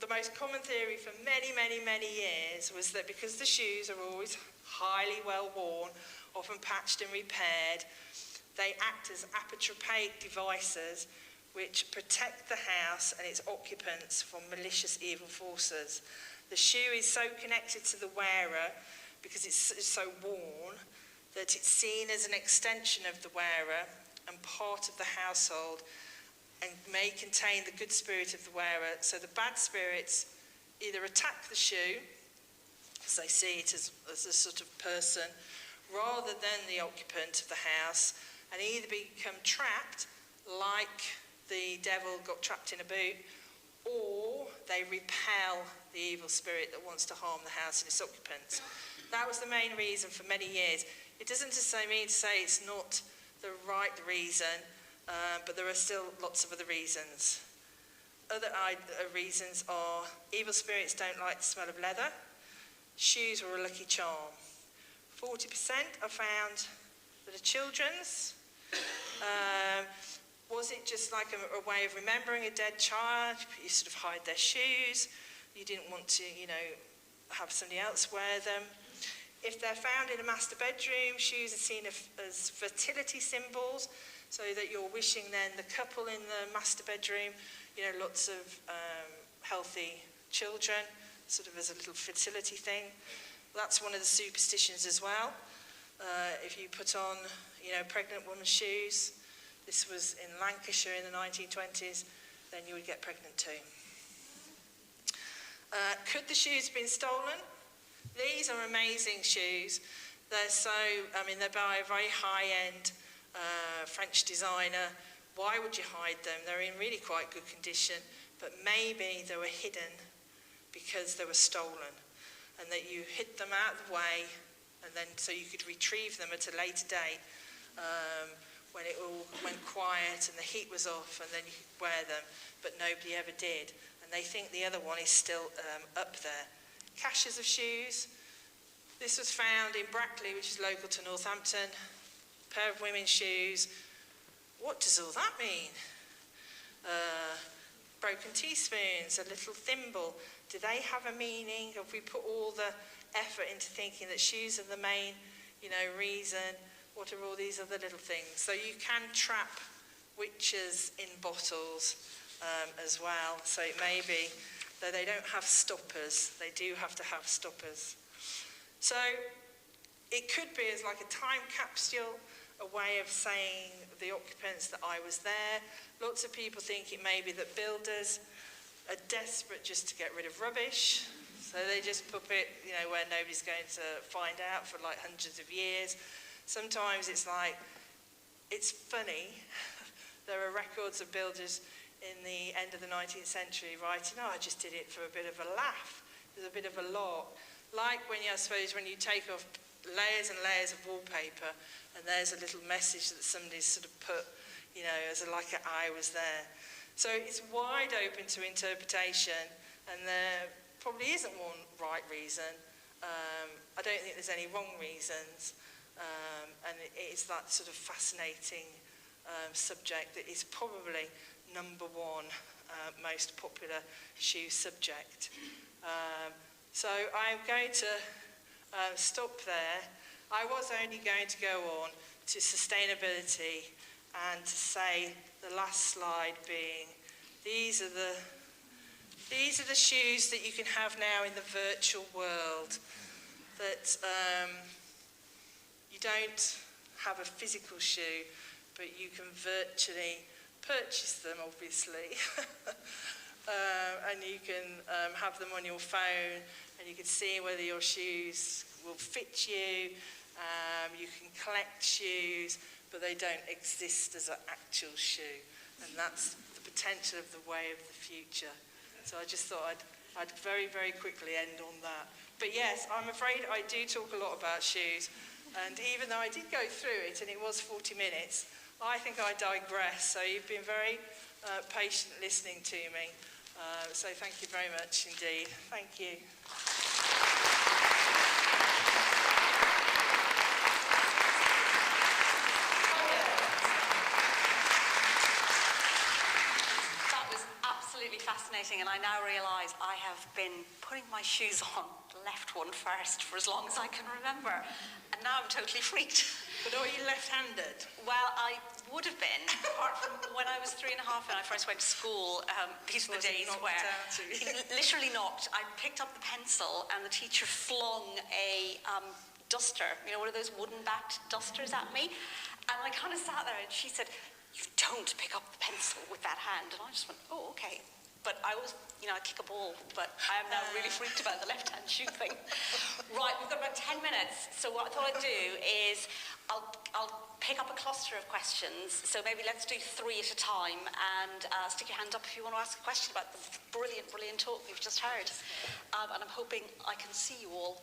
The most common theory for many, many, many years was that because the shoes are always highly well worn, often patched and repaired, they act as apotropaic devices which protect the house and its occupants from malicious evil forces. The shoe is so connected to the wearer because it's so worn that it's seen as an extension of the wearer and part of the household, and may contain the good spirit of the wearer. So the bad spirits either attack the shoe, because they see it as a sort of person, rather than the occupant of the house, and either become trapped, like the devil got trapped in a boot, or they repel the evil spirit that wants to harm the house and its occupants. That was the main reason for many years. It doesn't mean to say it's not the right reason, but there are still lots of other reasons. Other reasons are evil spirits don't like the smell of leather. Shoes were a lucky charm. 40% are found that are children's. Was it just like a way of remembering a dead child? You sort of hide their shoes. You didn't want to, have somebody else wear them. If they're found in a master bedroom, shoes are seen as fertility symbols, so that you're wishing then the couple in the master bedroom, lots of healthy children, sort of as a little fertility thing. That's one of the superstitions as well. If you put on, pregnant woman's shoes, this was in Lancashire in the 1920s, then you would get pregnant too. Could the shoes have been stolen? These are amazing shoes. They're by a very high-end French designer. Why would you hide them? They're in really quite good condition, but maybe they were hidden because they were stolen, and that you hid them out of the way, and then so you could retrieve them at a later date when it all went quiet and the heat was off, and then you could wear them, but nobody ever did. And they think the other one is still up there. Caches of shoes. This was found in Brackley, which is local to Northampton. A pair of women's shoes. What does all that mean? broken teaspoons, a little thimble. Do they have a meaning? Have we put all the effort into thinking that shoes are the main, reason? What are all these other little things? So you can trap witches in bottles as well. So it may be, though they don't have stoppers, they do have to have stoppers. So it could be as like a time capsule, a way of saying the occupants that I was there. Lots of people think it may be that builders are desperate just to get rid of rubbish. So they just put it, where nobody's going to find out for like hundreds of years. Sometimes it's like, it's funny. There are records of builders in the end of the 19th century writing, I just did it for a bit of a laugh. There's a bit of a lark. Like when you take off layers and layers of wallpaper and there's a little message that somebody's sort of put, as like an I was there. So it's wide open to interpretation, and there probably isn't one right reason. I don't think there's any wrong reasons. And it's that sort of fascinating subject that is probably number one most popular shoe subject. So I'm going to stop there. I was only going to go on to sustainability and to say the last slide being these are the shoes that you can have now in the virtual world, that you don't have a physical shoe, but you can virtually purchase them, obviously. And you can have them on your phone, and you can see whether your shoes will fit you. You can collect shoes, but they don't exist as an actual shoe. And that's the potential of the way of the future. So I just thought I'd very, very quickly end on that. But yes, I'm afraid I do talk a lot about shoes. And even though I did go through it, and it was 40 minutes, I think I digress. So you've been very patient listening to me. So thank you very much indeed. Thank you. That was absolutely fascinating, and I now realise I have been putting my shoes on, the left one first, for as long as I can remember. And now I'm totally freaked. But are you left-handed? Well, I would have been, apart from when I was 3.5 when I first went to school. These were the days where he literally knocked. I picked up the pencil and the teacher flung a duster, one of those wooden-backed dusters at me. And I kind of sat there and she said, "You don't pick up the pencil with that hand." And I just went, "Oh, okay." But I always, I kick a ball, but I am now really freaked about the left-hand shoe thing. Right, we've got about 10 minutes. So what I thought I'd do is I'll pick up a cluster of questions. So maybe let's do 3 at a time, and stick your hand up if you want to ask a question about the brilliant, brilliant talk we've just heard. And I'm hoping I can see you all.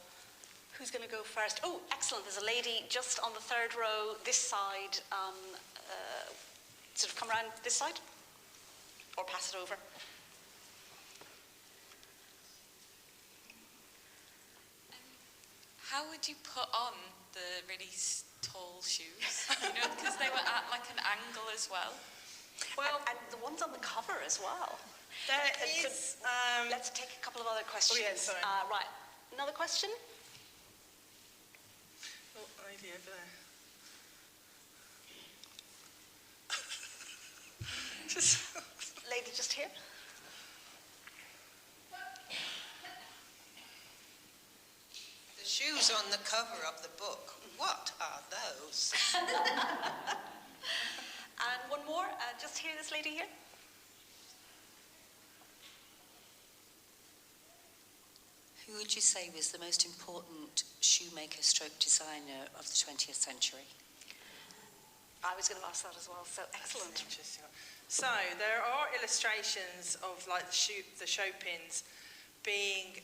Who's going to go first? Oh, excellent. There's a lady just on the 3rd row, this side. Sort of come around this side, or pass it over. How would you put on the really tall shoes? Because they were at like an angle as well. Well, and the ones on the cover as well. There is... let's take a couple of other questions. Oh, yeah, sorry. Right, another question? Oh, lady over there. Lady just here. The shoes on the cover of the book, what are those? And one more, just here, this lady here. Who would you say was the most important shoemaker stroke designer of the 20th century? I was going to ask that as well, so excellent. Interesting. So there are illustrations of like the chopines being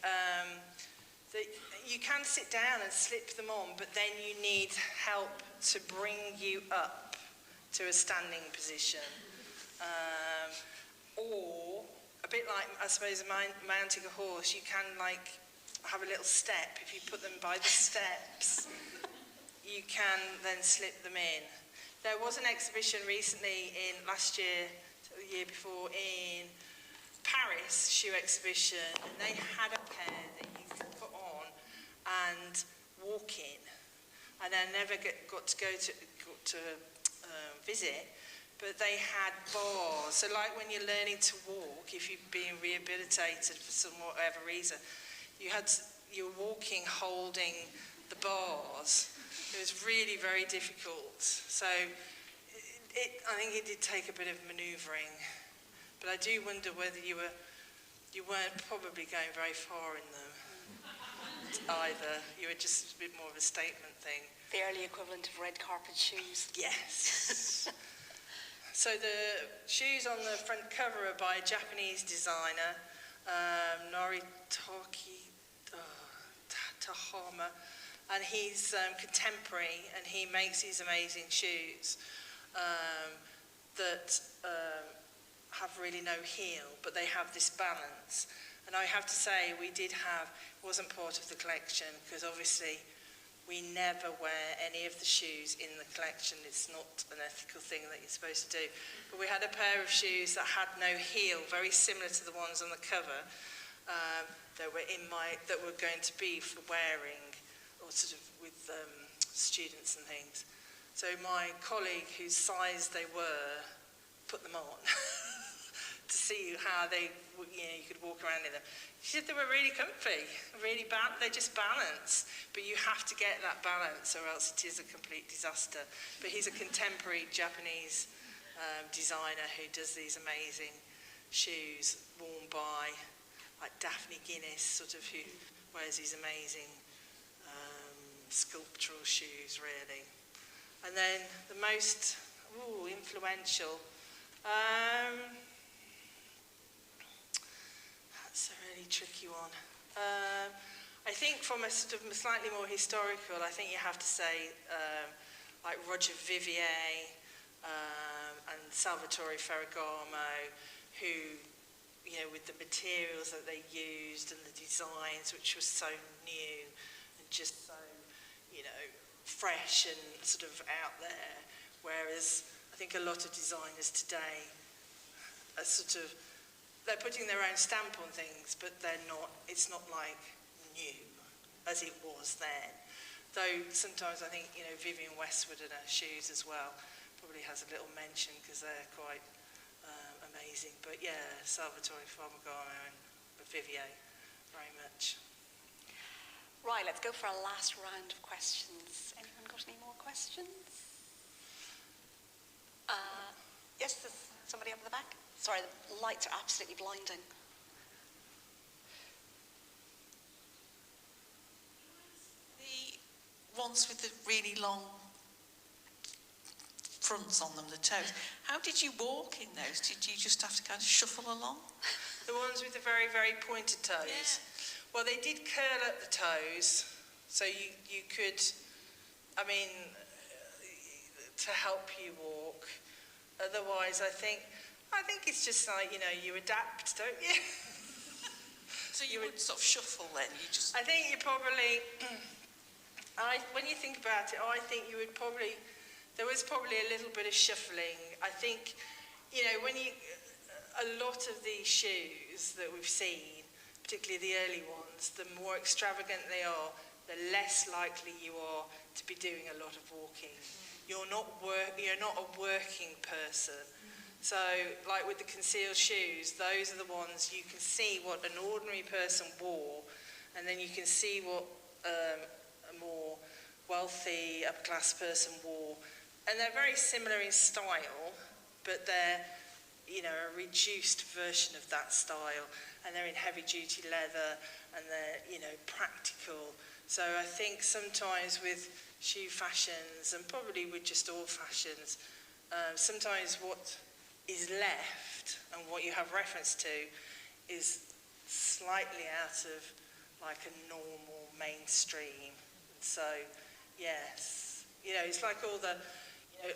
that you can sit down and slip them on, but then you need help to bring you up to a standing position, or a bit like, I suppose, mounting a horse. You can like have a little step. If you put them by the steps, you can then slip them in. There was an exhibition recently last year, the year before, in Paris shoe exhibition, and they had a pair that you could put on and walk in, and I never got to visit, but they had bars. So like when you're learning to walk, if you're being rehabilitated for some whatever reason, you're walking holding the bars. It was really very difficult. So I think it did take a bit of manoeuvring, but I do wonder whether you weren't probably going very far in them either. You were just a bit more of a statement thing. The early equivalent of red carpet shoes. Yes. So the shoes on the front cover are by a Japanese designer, Noritaki Tahama, and he's contemporary, and he makes these amazing shoes that have really no heel, but they have this balance. And I have to say, it wasn't part of the collection, because obviously we never wear any of the shoes in the collection. It's not an ethical thing that you're supposed to do. But we had a pair of shoes that had no heel, very similar to the ones on the cover, that were going to be for wearing, or sort of with students and things. So my colleague, whose size they were, put them on to see how you could walk around in them. She said they were really comfy, they just balance, but you have to get that balance or else it is a complete disaster. But he's a contemporary Japanese designer who does these amazing shoes worn by like Daphne Guinness, sort of, who wears these amazing sculptural shoes, really. And then the most influential, that's a really tricky one. I think from a sort of slightly more historical, I think you have to say like Roger Vivier and Salvatore Ferragamo, who, with the materials that they used and the designs, which was so new and just so, fresh and sort of out there. Whereas I think a lot of designers today are they're putting their own stamp on things, but it's not like new as it was then. Though sometimes I think, Vivienne Westwood and her shoes as well probably has a little mention because they're quite amazing. But yeah, Salvatore Ferragamo and Vivier, very much. Right, let's go for a last round of questions. Anyone got any more questions? Yes, there's somebody up at the back. Sorry, the lights are absolutely blinding. The ones with the really long fronts on them, the toes. How did you walk in those? Did you just have to kind of shuffle along? The ones with the very, very pointed toes? Yeah. Well, they did curl at the toes, so you could, to help you walk. Otherwise, I think it's just like, you adapt, don't you? So you would sort of shuffle then? I think you probably, when you think about it, I think there was probably a little bit of shuffling. I think, a lot of these shoes that we've seen, particularly the early ones, the more extravagant they are, the less likely you are to be doing a lot of walking. You're not a working person. So, like with the concealed shoes, those are the ones you can see what an ordinary person wore, and then you can see what a more wealthy, upper-class person wore. And they're very similar in style, but they're, a reduced version of that style. And they're in heavy-duty leather, and they're, practical. So I think sometimes with shoe fashions, and probably with just all fashions, sometimes what is left and what you have reference to is slightly out of like a normal mainstream. So, yes, it's like all the,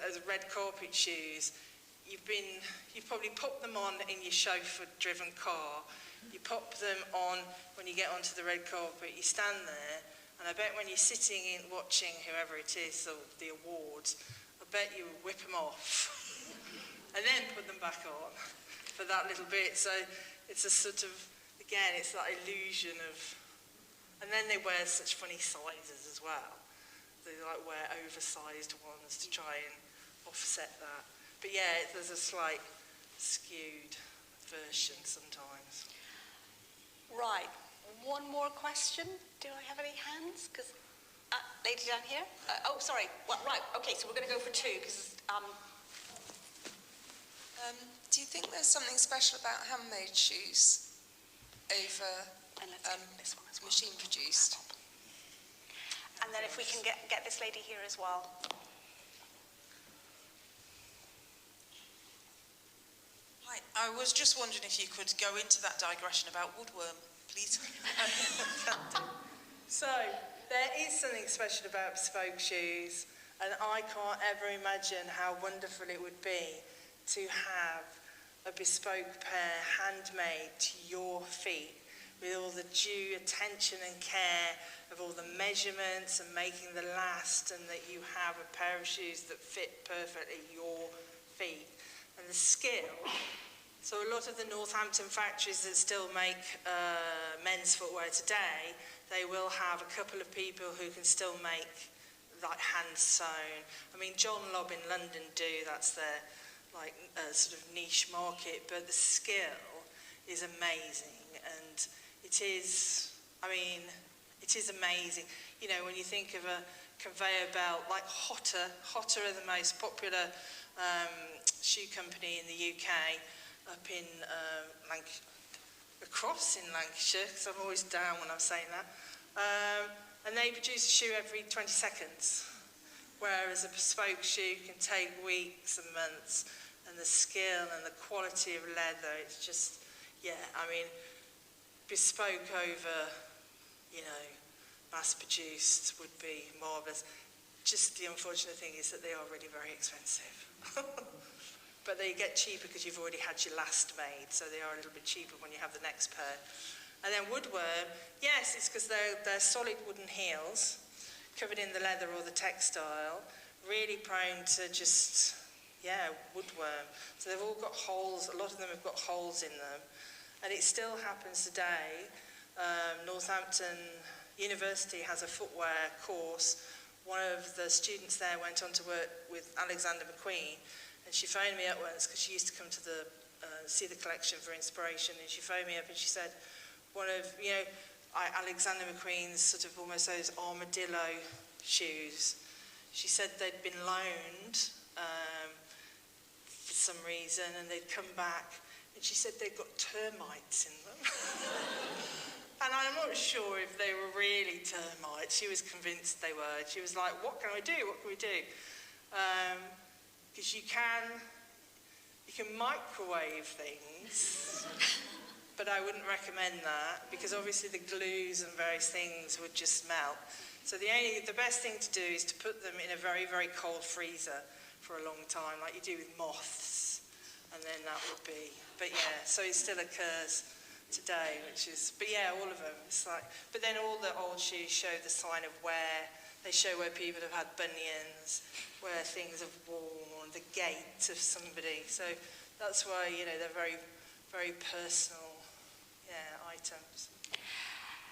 as red carpet shoes. You've probably popped them on in your chauffeur-driven car. You pop them on when you get onto the red carpet. You stand there, and I bet when you're sitting in watching whoever it is, or the awards, I bet you would whip them off and then put them back on. for that little bit. So it's a sort of, again, it's that illusion of, and then they wear such funny sizes as well. They like wear oversized ones to try and offset that. But yeah, there's a slight skewed version sometimes. Right. One more question. Do I have any hands? Because lady down here. Oh, sorry. Well, right. Okay, so we're going to go for two because. Do you think there's something special about handmade shoes over And let's take this one as well. machine produced? And then if we can get this lady here as well. Hi, I was just wondering if you could go into that digression about woodworm, please. So there is something special about bespoke shoes, and I can't ever imagine how wonderful it would be to have a bespoke pair handmade to your feet with all the due attention and care of all the measurements and making them last, and that you have a pair of shoes that fit perfectly your feet. And the skill, so a lot of the Northampton factories that still make men's footwear today, they will have a couple of people who can still make like hand sewn. I mean, John Lobb in London do, that's their like sort of niche market, but the skill is amazing, and it is, I mean, it is amazing. You know, when you think of a conveyor belt, like Hotter are the most popular shoe company in the UK, up in across in Lancashire, because I'm always down when I'm saying that, and they produce a shoe every 20 seconds, whereas a bespoke shoe can take weeks and months. And the skill and the quality of leather, it's just, yeah, I mean, bespoke over, you know, mass-produced would be marvellous. Just the unfortunate thing is that they are really very expensive. But they get cheaper because you've already had your last made, so they are a little bit cheaper when you have the next pair. And then woodworm, yes, it's because they're solid wooden heels, covered in the leather or the textile, really prone to just... yeah, woodworm. So they've all got holes, a lot of them have got holes in them. And it still happens today. Northampton University has a footwear course. One of the students there went on to work with Alexander McQueen, and she phoned me up once because she used to come to the see the collection for inspiration, and she phoned me up and she said, one of, you know, Alexander McQueen's sort of almost those armadillo shoes. She said they'd been loaned for some reason, and they'd come back, and she said they'd got termites in them. And I'm not sure if they were really termites. She was convinced they were. She was like, what can we do? What can we do? Because you can microwave things, but I wouldn't recommend that, because obviously the glues and various things would just melt. So the best thing to do is to put them in a very, very cold freezer for a long time, like you do with moths, and then that would be, but yeah, so it still occurs today, which is, but yeah, all of them, it's like, but then all the old shoes show the sign of wear. They show where people have had bunions, where things have worn, the gait of somebody, so that's why, you know, they're very, very personal, yeah, items.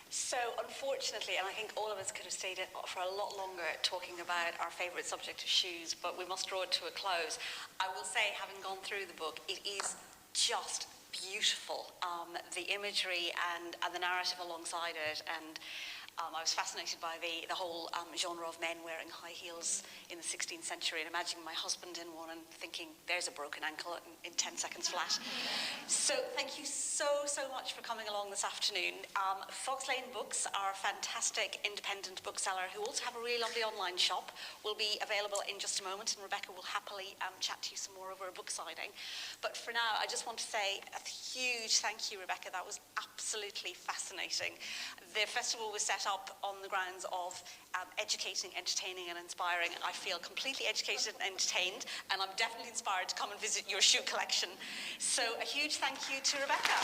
So, unfortunately, and I think all of us could have stayed for a lot longer talking about our favourite subject of shoes, but we must draw it to a close. I will say, having gone through the book, it is just beautiful. The imagery and the narrative alongside it, and I was fascinated by the whole genre of men wearing high heels in the 16th century, and imagining my husband in one and thinking, there's a broken ankle in 10 seconds flat. So thank you so much for coming along this afternoon. Fox Lane Books are a fantastic independent bookseller who also have a really lovely online shop. Will be available in just a moment, and Rebecca will happily chat to you some more over a book signing. But for now, I just want to say a huge thank you, Rebecca. That was absolutely fascinating. The festival was set up on the grounds of educating, entertaining and inspiring. I feel completely educated and entertained, and I'm definitely inspired to come and visit your shoe collection. So a huge thank you to Rebecca.